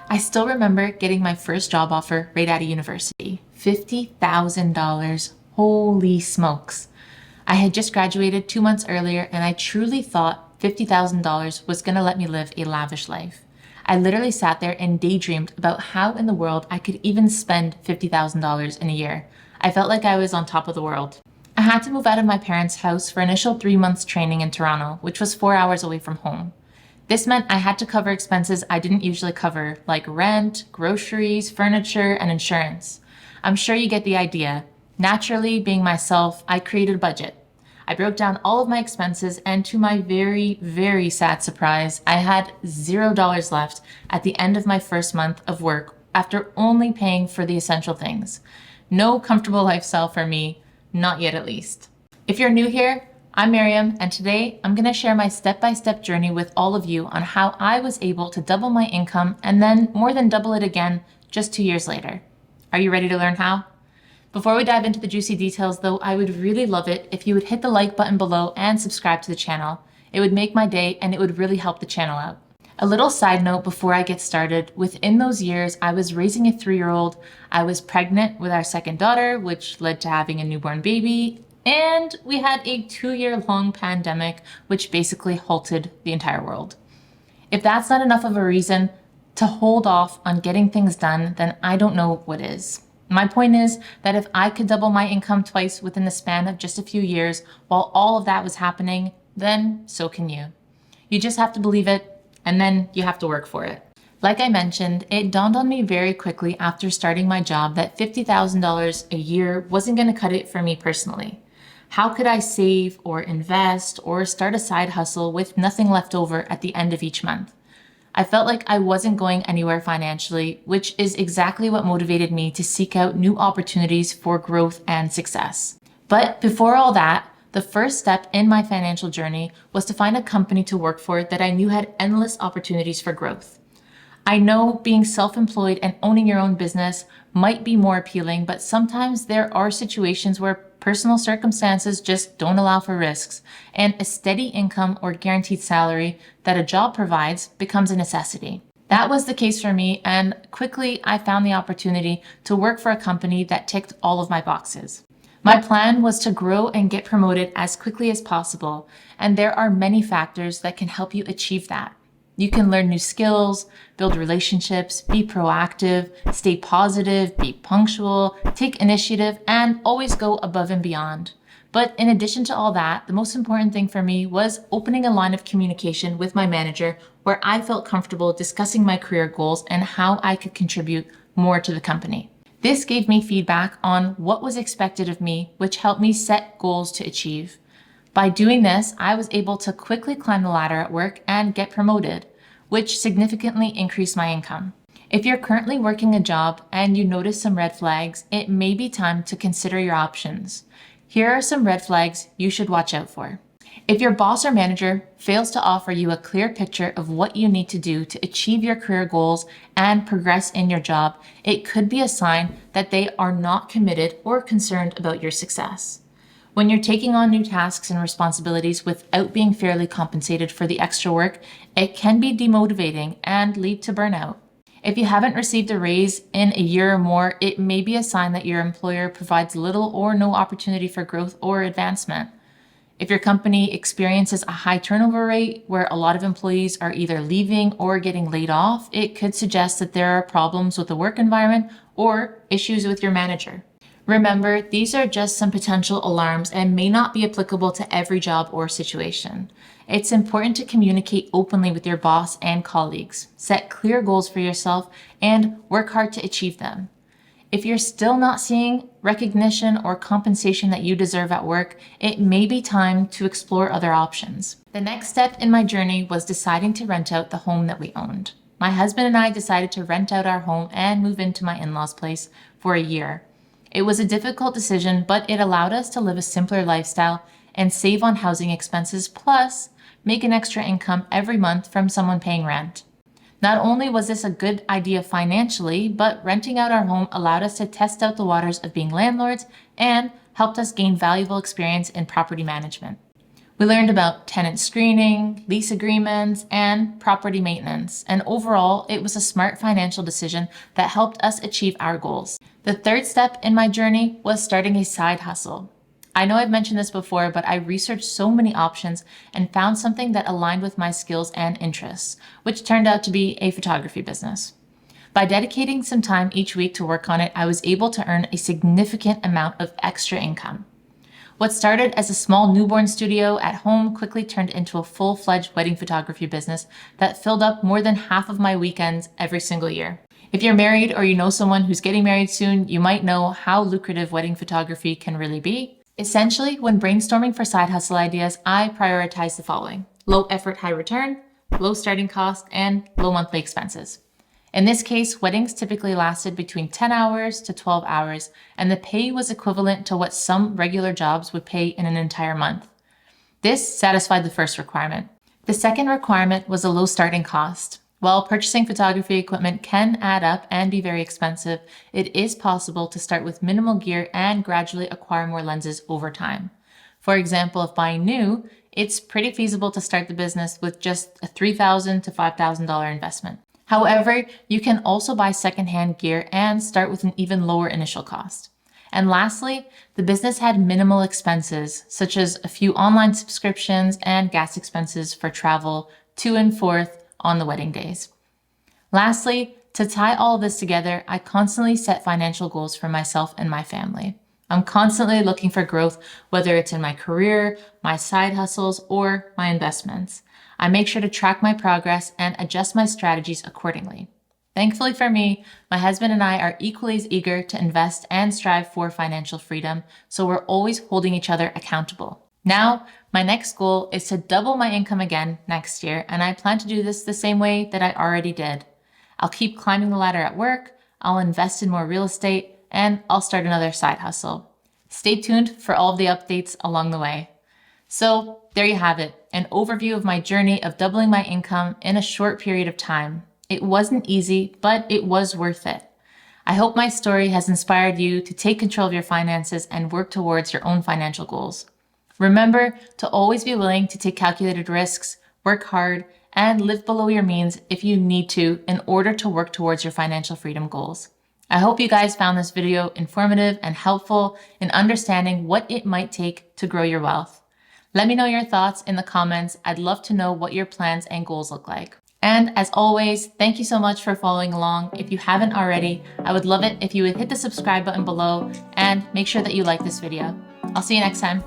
I still remember getting my first job offer right out of university. $50,000. Holy smokes. I had just graduated 2 months earlier and I truly thought $50,000 was going to let me live a lavish life. I literally sat there and daydreamed about how in the world I could even spend $50,000 in a year. I felt like I was on top of the world. I had to move out of my parents' house for initial 3 months training in Toronto, which was 4 hours away from home. This meant I had to cover expenses I didn't usually cover, like rent, groceries, furniture, and insurance. I'm sure you get the idea. Naturally, being myself, I created a budget. I broke down all of my expenses, and to my very, very sad surprise, I had $0 left at the end of my first month of work after only paying for the essential things. No comfortable lifestyle for me, not yet at least. If you're new here, I'm Miriam, and today I'm going to share my step-by-step journey with all of you on how I was able to double my income and then more than double it again just 2 years later. Are you ready to learn how? Before we dive into the juicy details though, I would really love it if you would hit the like button below and subscribe to the channel. It would make my day and it would really help the channel out. A little side note before I get started, within those years I was raising a 3-year-old, I was pregnant with our second daughter, which led to having a newborn baby, and we had a 2-year-long pandemic, which basically halted the entire world. If that's not enough of a reason to hold off on getting things done, then I don't know what is. My point is that if I could double my income twice within the span of just a few years while all of that was happening, then so can you. You just have to believe it, and then you have to work for it. Like I mentioned, it dawned on me very quickly after starting my job that $50,000 a year wasn't going to cut it for me personally. How could I save or invest or start a side hustle with nothing left over at the end of each month? I felt like I wasn't going anywhere financially, which is exactly what motivated me to seek out new opportunities for growth and success. But before all that, the first step in my financial journey was to find a company to work for that I knew had endless opportunities for growth. I know being self-employed and owning your own business might be more appealing, but sometimes there are situations where personal circumstances just don't allow for risks, and a steady income or guaranteed salary that a job provides becomes a necessity. That was the case for me, and quickly I found the opportunity to work for a company that ticked all of my boxes. My plan was to grow and get promoted as quickly as possible, and there are many factors that can help you achieve that. You can learn new skills, build relationships, be proactive, stay positive, be punctual, take initiative, and always go above and beyond. But in addition to all that, the most important thing for me was opening a line of communication with my manager where I felt comfortable discussing my career goals and how I could contribute more to the company. This gave me feedback on what was expected of me, which helped me set goals to achieve. By doing this, I was able to quickly climb the ladder at work and get promoted, which significantly increased my income. If you're currently working a job and you notice some red flags, it may be time to consider your options. Here are some red flags you should watch out for. If your boss or manager fails to offer you a clear picture of what you need to do to achieve your career goals and progress in your job, it could be a sign that they are not committed or concerned about your success. When you're taking on new tasks and responsibilities without being fairly compensated for the extra work, it can be demotivating and lead to burnout. If you haven't received a raise in a year or more, it may be a sign that your employer provides little or no opportunity for growth or advancement. If your company experiences a high turnover rate where a lot of employees are either leaving or getting laid off, it could suggest that there are problems with the work environment or issues with your manager. Remember, these are just some potential alarms and may not be applicable to every job or situation. It's important to communicate openly with your boss and colleagues, set clear goals for yourself, and work hard to achieve them. If you're still not seeing recognition or compensation that you deserve at work, it may be time to explore other options. The next step in my journey was deciding to rent out the home that we owned. My husband and I decided to rent out our home and move into my in-laws' place for a year. It was a difficult decision, but it allowed us to live a simpler lifestyle and save on housing expenses, plus make an extra income every month from someone paying rent. Not only was this a good idea financially, but renting out our home allowed us to test out the waters of being landlords and helped us gain valuable experience in property management. We learned about tenant screening, lease agreements, and property maintenance. And overall, it was a smart financial decision that helped us achieve our goals. The third step in my journey was starting a side hustle. I know I've mentioned this before, but I researched so many options and found something that aligned with my skills and interests, which turned out to be a photography business. By dedicating some time each week to work on it, I was able to earn a significant amount of extra income. What started as a small newborn studio at home quickly turned into a full-fledged wedding photography business that filled up more than half of my weekends every single year. If you're married or you know someone who's getting married soon, you might know how lucrative wedding photography can really be. Essentially, when brainstorming for side hustle ideas, I prioritize the following: low effort, high return, low starting cost, and low monthly expenses. In this case, weddings typically lasted between 10 hours to 12 hours, and the pay was equivalent to what some regular jobs would pay in an entire month. This satisfied the first requirement. The second requirement was a low starting cost. While purchasing photography equipment can add up and be very expensive, it is possible to start with minimal gear and gradually acquire more lenses over time. For example, if buying new, it's pretty feasible to start the business with just a $3,000 to $5,000 investment. However, you can also buy secondhand gear and start with an even lower initial cost. And lastly, the business had minimal expenses, such as a few online subscriptions and gas expenses for travel to and forth on the wedding days. Lastly, to tie all of this together, I constantly set financial goals for myself and my family. I'm constantly looking for growth, whether it's in my career, my side hustles, or my investments. I make sure to track my progress and adjust my strategies accordingly. Thankfully for me, my husband and I are equally as eager to invest and strive for financial freedom, so we're always holding each other accountable. Now, my next goal is to double my income again next year, and I plan to do this the same way that I already did. I'll keep climbing the ladder at work, I'll invest in more real estate, and I'll start another side hustle. Stay tuned for all of the updates along the way. So there you have it, an overview of my journey of doubling my income in a short period of time. It wasn't easy, but it was worth it. I hope my story has inspired you to take control of your finances and work towards your own financial goals. Remember to always be willing to take calculated risks, work hard, and live below your means if you need to in order to work towards your financial freedom goals. I hope you guys found this video informative and helpful in understanding what it might take to grow your wealth. Let me know your thoughts in the comments. I'd love to know what your plans and goals look like. And as always, thank you so much for following along. If you haven't already, I would love it if you would hit the subscribe button below and make sure that you like this video. I'll see you next time.